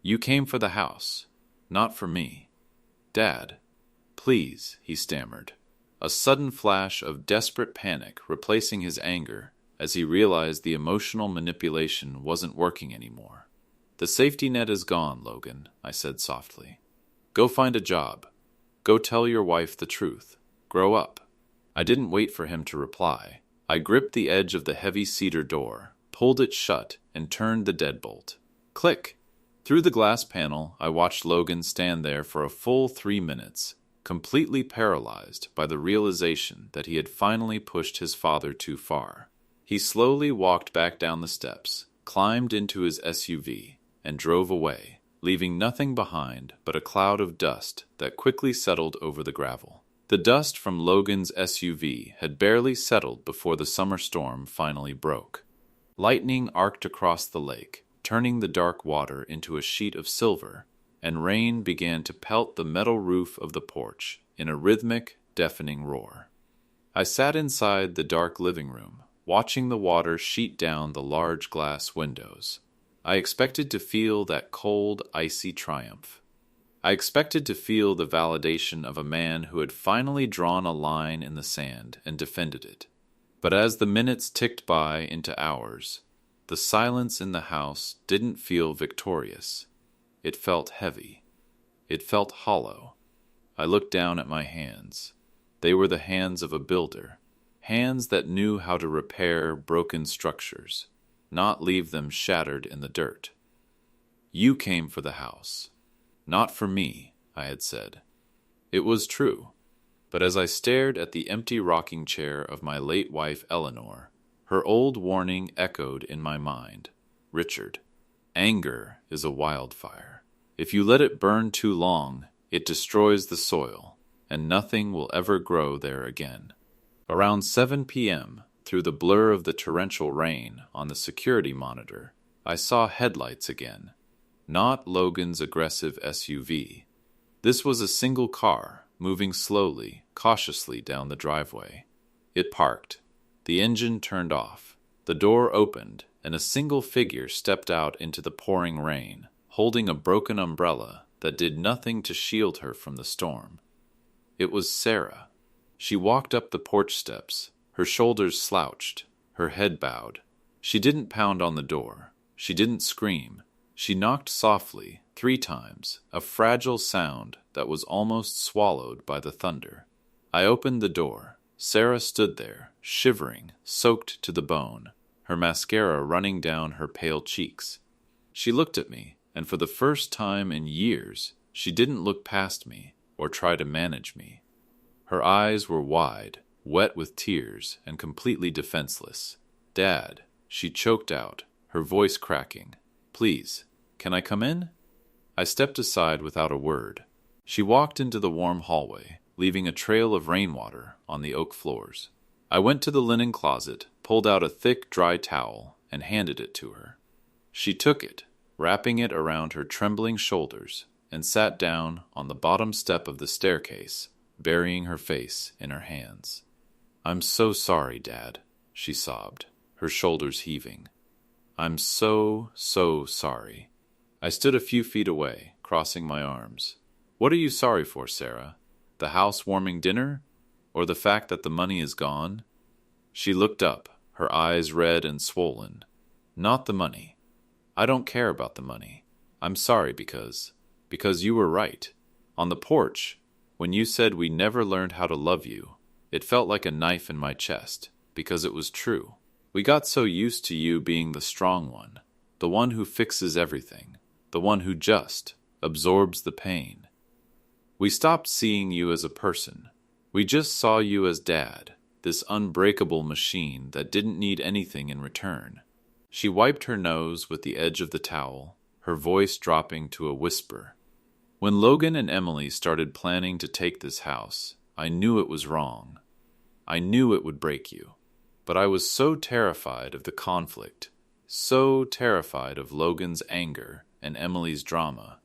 You came for the house, not for me. Dad, Please, he stammered, a sudden flash of desperate panic replacing his anger as he realized the emotional manipulation wasn't working anymore. The safety net is gone, Logan, I said softly. Go find a job. Go tell your wife the truth. Grow up. I didn't wait for him to reply. I gripped the edge of the heavy cedar door, pulled it shut, and turned the deadbolt. Click! Through the glass panel, I watched Logan stand there for a full 3 minutes, completely paralyzed by the realization that he had finally pushed his father too far. He slowly walked back down the steps, climbed into his SUV, and drove away, leaving nothing behind but a cloud of dust that quickly settled over the gravel. The dust from Logan's SUV had barely settled before the summer storm finally broke. Lightning arced across the lake, turning the dark water into a sheet of silver, and rain began to pelt the metal roof of the porch in a rhythmic, deafening roar. I sat inside the dark living room, watching the water sheet down the large glass windows. I expected to feel that cold, icy triumph. I expected to feel the validation of a man who had finally drawn a line in the sand and defended it. But as the minutes ticked by into hours, the silence in the house didn't feel victorious. It felt heavy. It felt hollow. I looked down at my hands. They were the hands of a builder, hands that knew how to repair broken structures, not leave them shattered in the dirt. You came for the house. Not for me, I had said. It was true. But as I stared at the empty rocking chair of my late wife Eleanor, her old warning echoed in my mind. Richard, anger is a wildfire. If you let it burn too long, it destroys the soil, and nothing will ever grow there again. Around 7 p.m., through the blur of the torrential rain on the security monitor, I saw headlights again. Not Logan's aggressive SUV. This was a single car, moving slowly, cautiously down the driveway. It parked. The engine turned off. The door opened, and a single figure stepped out into the pouring rain, holding a broken umbrella that did nothing to shield her from the storm. It was Sarah. She walked up the porch steps, her shoulders slouched, her head bowed. She didn't pound on the door. She didn't scream. She knocked softly, 3 times, a fragile sound that was almost swallowed by the thunder. I opened the door. Sarah stood there, shivering, soaked to the bone, her mascara running down her pale cheeks. She looked at me, and for the first time in years, she didn't look past me or try to manage me. Her eyes were wide, wet with tears, and completely defenseless. Dad, she choked out, her voice cracking. Please, can I come in? I stepped aside without a word. She walked into the warm hallway, leaving a trail of rainwater on the oak floors. I went to the linen closet, pulled out a thick, dry towel, and handed it to her. She took it, wrapping it around her trembling shoulders, and sat down on the bottom step of the staircase, burying her face in her hands. I'm so sorry, Dad, she sobbed, her shoulders heaving. I'm so sorry. I stood a few feet away, crossing my arms. What are you sorry for, Sarah? The house warming dinner? Or the fact that the money is gone? She looked up, her eyes red and swollen. Not the money. I don't care about the money. I'm sorry because you were right. On the porch, when you said we never learned how to love you, it felt like a knife in my chest, because it was true. We got so used to you being the strong one, the one who fixes everything, the one who just absorbs the pain. We stopped seeing you as a person. We just saw you as Dad, this unbreakable machine that didn't need anything in return. She wiped her nose with the edge of the towel, her voice dropping to a whisper. When Logan and Emily started planning to take this house, I knew it was wrong. I knew it would break you. But I was so terrified of the conflict, so terrified of Logan's anger and Emily's drama,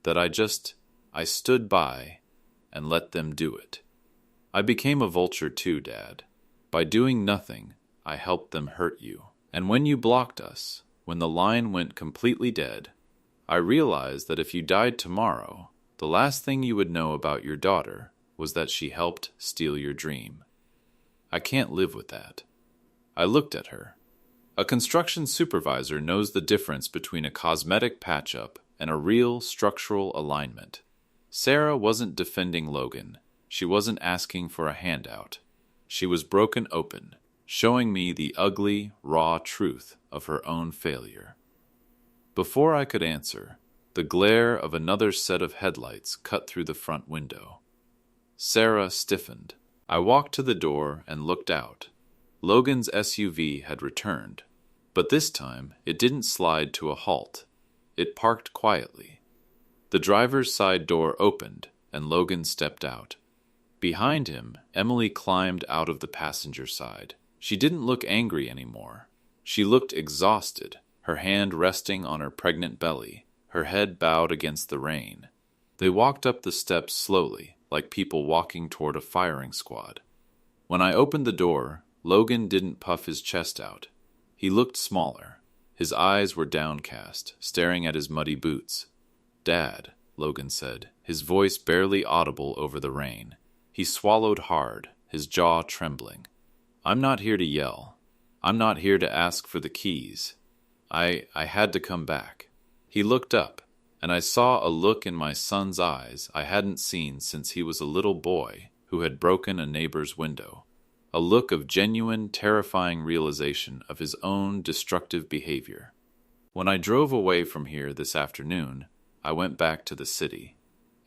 that I stood by and let them do it. I became a vulture too, Dad. By doing nothing, I helped them hurt you. And when you blocked us, when the line went completely dead, I realized that if you died tomorrow, the last thing you would know about your daughter was that she helped steal your dream. I can't live with that. I looked at her. A construction supervisor knows the difference between a cosmetic patch-up and a real structural alignment. Sarah wasn't defending Logan. She wasn't asking for a handout. She was broken open, showing me the ugly, raw truth of her own failure. Before I could answer, the glare of another set of headlights cut through the front window. Sarah stiffened. I walked to the door and looked out. Logan's SUV had returned, but this time it didn't slide to a halt. It parked quietly. The driver's side door opened, and Logan stepped out. Behind him, Emily climbed out of the passenger side. She didn't look angry anymore. She looked exhausted, her hand resting on her pregnant belly, her head bowed against the rain. They walked up the steps slowly, like people walking toward a firing squad. When I opened the door, Logan didn't puff his chest out. He looked smaller. His eyes were downcast, staring at his muddy boots. "Dad," Logan said, his voice barely audible over the rain. He swallowed hard, his jaw trembling. "I'm not here to yell. I'm not here to ask for the keys. I had to come back." He looked up, and I saw a look in my son's eyes I hadn't seen since he was a little boy who had broken a neighbor's window. A look of genuine, terrifying realization of his own destructive behavior. When I drove away from here this afternoon, I went back to the city.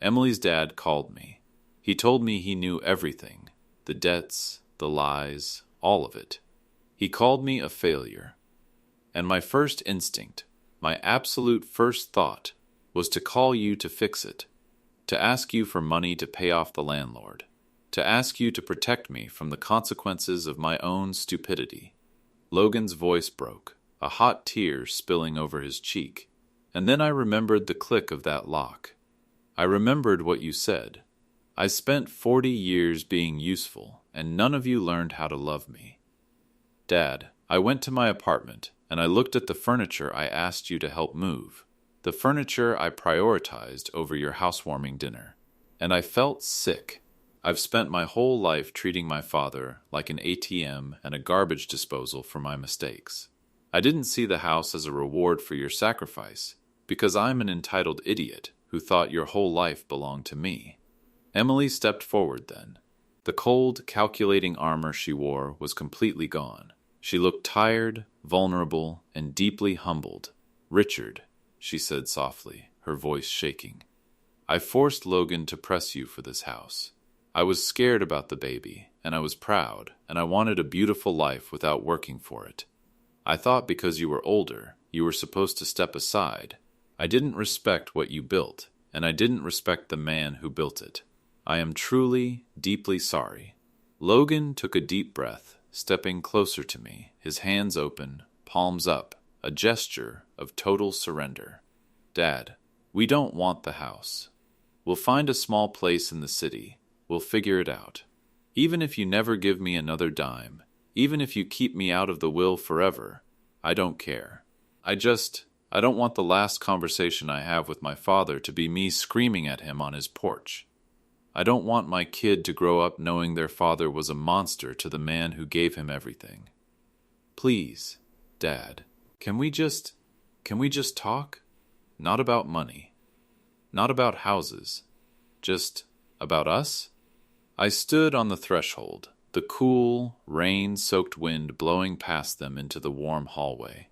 Emily's dad called me. He told me he knew everything, the debts, the lies, all of it. He called me a failure. And my first instinct, my absolute first thought, was to call you to fix it, to ask you for money to pay off the landlord, to ask you to protect me from the consequences of my own stupidity. Logan's voice broke, a hot tear spilling over his cheek, and then I remembered the click of that lock. I remembered what you said. I spent 40 years being useful, and none of you learned how to love me. Dad, I went to my apartment, and I looked at the furniture I asked you to help move, the furniture I prioritized over your housewarming dinner, and I felt sick. I've spent my whole life treating my father like an ATM and a garbage disposal for my mistakes. I didn't see the house as a reward for your sacrifice, because I'm an entitled idiot who thought your whole life belonged to me. Emily stepped forward then. The cold, calculating armor she wore was completely gone. She looked tired, vulnerable, and deeply humbled. "Richard," she said softly, her voice shaking, "I forced Logan to press you for this house. I was scared about the baby, and I was proud, and I wanted a beautiful life without working for it. I thought because you were older, you were supposed to step aside. I didn't respect what you built, and I didn't respect the man who built it. I am truly, deeply sorry." Logan took a deep breath, stepping closer to me, his hands open, palms up, a gesture of total surrender. "Dad, we don't want the house. We'll find a small place in the city. We'll figure it out. Even if you never give me another dime, even if you keep me out of the will forever, I don't care. I don't want the last conversation I have with my father to be me screaming at him on his porch. I don't want my kid to grow up knowing their father was a monster to the man who gave him everything. Please, Dad, can we just talk? Not about money. Not about houses. Just about us?" I stood on the threshold, the cool, rain-soaked wind blowing past them into the warm hallway.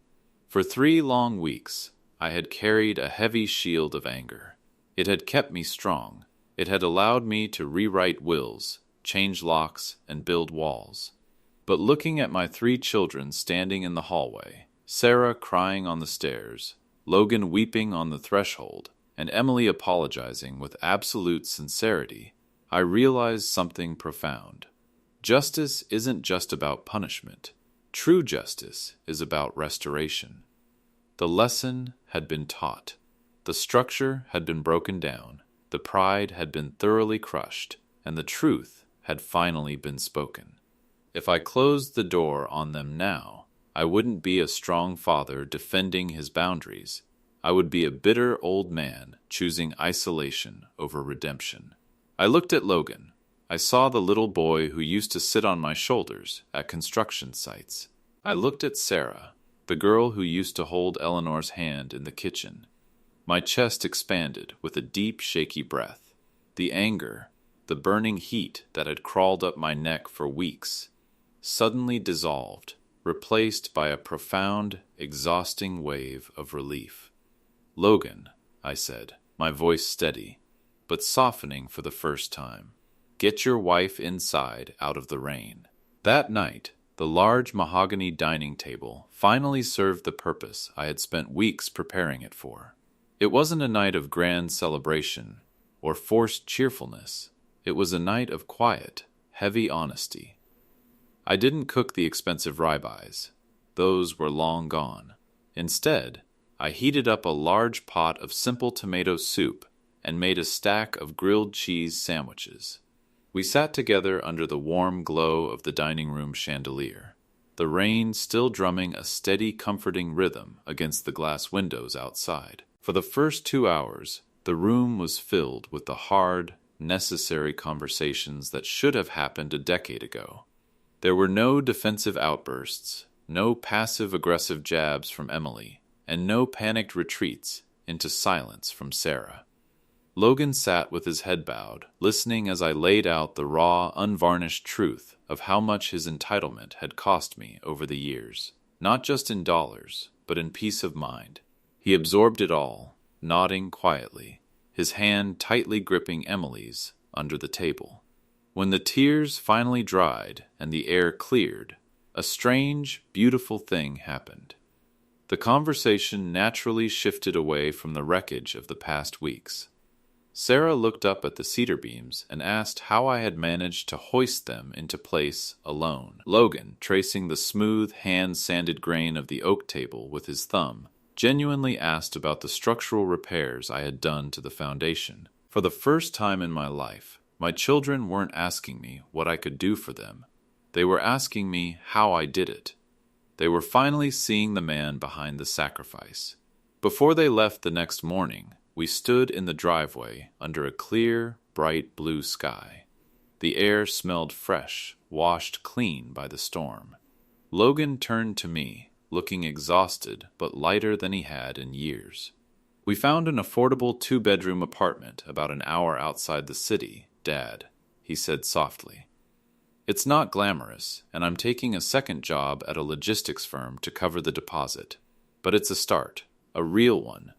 For 3 long weeks, I had carried a heavy shield of anger. It had kept me strong. It had allowed me to rewrite wills, change locks, and build walls. But looking at my 3 children standing in the hallway, Sarah crying on the stairs, Logan weeping on the threshold, and Emily apologizing with absolute sincerity, I realized something profound. Justice isn't just about punishment. True justice is about restoration. The lesson had been taught. The structure had been broken down. The pride had been thoroughly crushed, and the truth had finally been spoken. If I closed the door on them now, I wouldn't be a strong father defending his boundaries. I would be a bitter old man choosing isolation over redemption. I looked at Logan. I saw the little boy who used to sit on my shoulders at construction sites. I looked at Sarah, the girl who used to hold Eleanor's hand in the kitchen. My chest expanded with a deep, shaky breath. The anger, the burning heat that had crawled up my neck for weeks, suddenly dissolved, replaced by a profound, exhausting wave of relief. "Logan," I said, my voice steady, but softening for the first time. "Get your wife inside out of the rain." That night, the large mahogany dining table finally served the purpose I had spent weeks preparing it for. It wasn't a night of grand celebration or forced cheerfulness. It was a night of quiet, heavy honesty. I didn't cook the expensive ribeyes. Those were long gone. Instead, I heated up a large pot of simple tomato soup and made a stack of grilled cheese sandwiches. We sat together under the warm glow of the dining room chandelier, the rain still drumming a steady, comforting rhythm against the glass windows outside. For the first 2 hours, the room was filled with the hard, necessary conversations that should have happened a decade ago. There were no defensive outbursts, no passive-aggressive jabs from Emily, and no panicked retreats into silence from Sarah. Logan sat with his head bowed, listening as I laid out the raw, unvarnished truth of how much his entitlement had cost me over the years, not just in dollars, but in peace of mind. He absorbed it all, nodding quietly, his hand tightly gripping Emily's under the table. When the tears finally dried and the air cleared, a strange, beautiful thing happened. The conversation naturally shifted away from the wreckage of the past weeks. Sarah looked up at the cedar beams and asked how I had managed to hoist them into place alone. Logan, tracing the smooth, hand-sanded grain of the oak table with his thumb, genuinely asked about the structural repairs I had done to the foundation. For the first time in my life, my children weren't asking me what I could do for them. They were asking me how I did it. They were finally seeing the man behind the sacrifice. Before they left the next morning, we stood in the driveway under a clear, bright blue sky. The air smelled fresh, washed clean by the storm. Logan turned to me, looking exhausted but lighter than he had in years. "We found an affordable 2-bedroom apartment about an hour outside the city, Dad," he said softly. "It's not glamorous, and I'm taking a second job at a logistics firm to cover the deposit. But it's a start, a real one."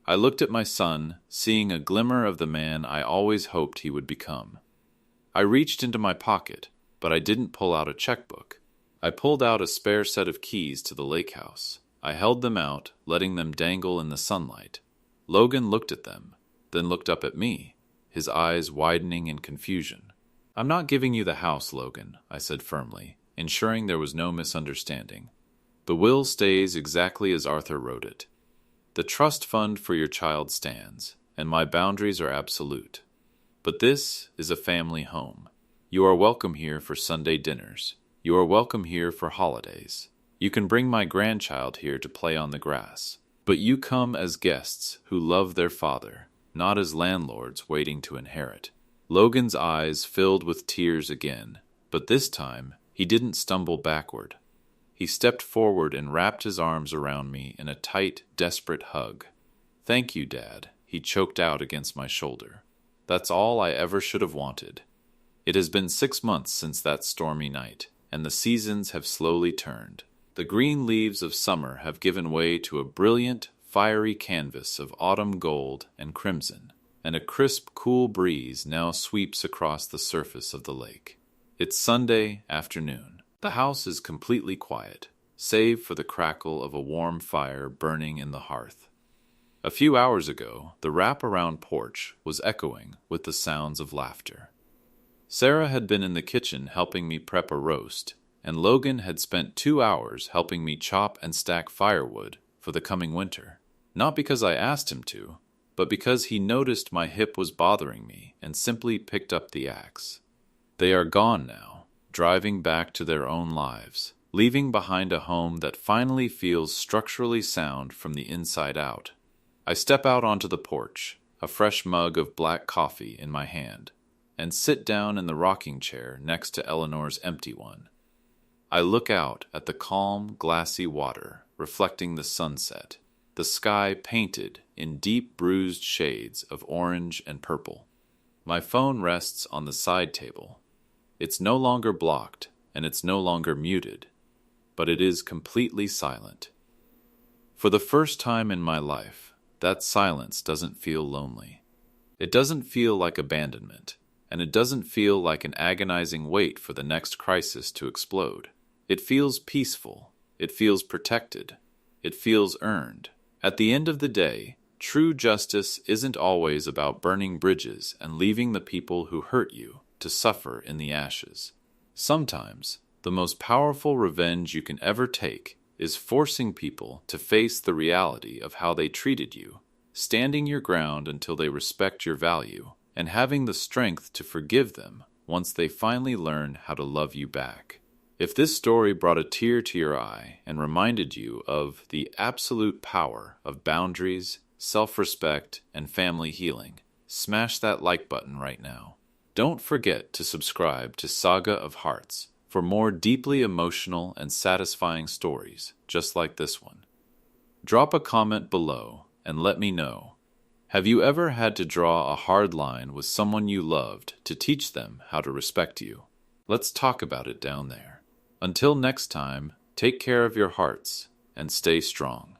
I looked at my son, seeing a glimmer of the man I always hoped he would become. I reached into my pocket, but I didn't pull out a checkbook. I pulled out a spare set of keys to the lake house. I held them out, letting them dangle in the sunlight. Logan looked at them, then looked up at me, his eyes widening in confusion. "I'm not giving you the house, Logan," I said firmly, ensuring there was no misunderstanding. "The will stays exactly as Arthur wrote it. The trust fund for your child stands, and my boundaries are absolute. But this is a family home. You are welcome here for Sunday dinners. You are welcome here for holidays. You can bring my grandchild here to play on the grass. But you come as guests who love their father, not as landlords waiting to inherit." Logan's eyes filled with tears again, but this time he didn't stumble backward. He stepped forward and wrapped his arms around me in a tight, desperate hug. "Thank you, Dad," he choked out against my shoulder. "That's all I ever should have wanted." It has been 6 months since that stormy night, and the seasons have slowly turned. The green leaves of summer have given way to a brilliant, fiery canvas of autumn gold and crimson, and a crisp, cool breeze now sweeps across the surface of the lake. It's Sunday afternoon. The house is completely quiet, save for the crackle of a warm fire burning in the hearth. A few hours ago, the wrap-around porch was echoing with the sounds of laughter. Sarah had been in the kitchen helping me prep a roast, and Logan had spent 2 hours helping me chop and stack firewood for the coming winter. Not because I asked him to, but because he noticed my hip was bothering me and simply picked up the axe. They are gone now, driving back to their own lives, leaving behind a home that finally feels structurally sound from the inside out. I step out onto the porch, a fresh mug of black coffee in my hand. and sit down in the rocking chair next to Eleanor's empty one. I look out at the calm, glassy water reflecting the sunset, the sky painted in deep bruised shades of orange and purple. My phone rests on the side table. It's no longer blocked, and it's no longer muted, but it is completely silent. For the first time in my life, that silence doesn't feel lonely. It doesn't feel like abandonment, and it doesn't feel like an agonizing wait for the next crisis to explode. It feels peaceful. It feels protected. It feels earned. At the end of the day, true justice isn't always about burning bridges and leaving the people who hurt you to suffer in the ashes. Sometimes, the most powerful revenge you can ever take is forcing people to face the reality of how they treated you, standing your ground until they respect your value, and having the strength to forgive them once they finally learn how to love you back. If this story brought a tear to your eye and reminded you of the absolute power of boundaries, self-respect, and family healing, smash that like button right now. Don't forget to subscribe to Saga of Hearts for more deeply emotional and satisfying stories just like this one. Drop a comment below and let me know. Have you ever had to draw a hard line with someone you loved to teach them how to respect you? Let's talk about it down there. Until next time, take care of your hearts and stay strong.